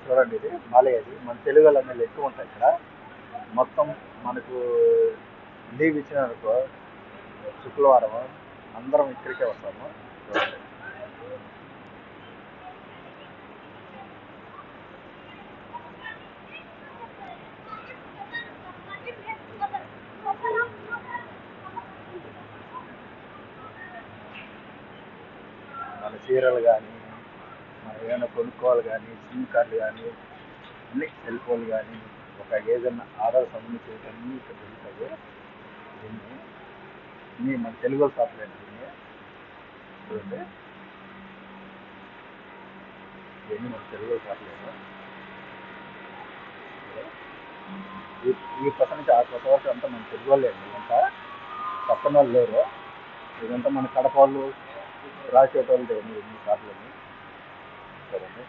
చూడండి, ఇది బాలయ్యది. మన తెలుగు వాళ్ళ ఎక్కువ ఉంటాయి ఇక్కడ. మొత్తం మనకు లీవ్ ఇచ్చినారనుకో, శుక్రవారం అందరం ఇక్కడికే వస్తాము. చూడండి. మన చీరలు కానీ, మనం ఏమైనా కొనుక్కోవాలి కానీ, సిమ్ కార్డులు కానీ, అన్ని సెల్ ఫోన్లు కానీ, ఒక ఏదైనా ఆర్డర్ సంబంధించి అన్నీ ఇక్కడ దొరుకుతాయి. దీన్ని మన తెలుగు వాళ్ళు షాప్లేదు. దీన్ని చూడండి, ఇవన్నీ మన తెలుగు వాళ్ళు షాప్లేదు. ఈ పక్క నుంచి ఆ కొత్త వరకు అంతా మన తెలుగు వాళ్ళే అండి. ఇదంతా పక్కన వాళ్ళు లేరు. ఇదంతా మన కడప వాళ్ళు, రాసేట వాళ్ళు ఈ షాపులన్నీ. చూడండి.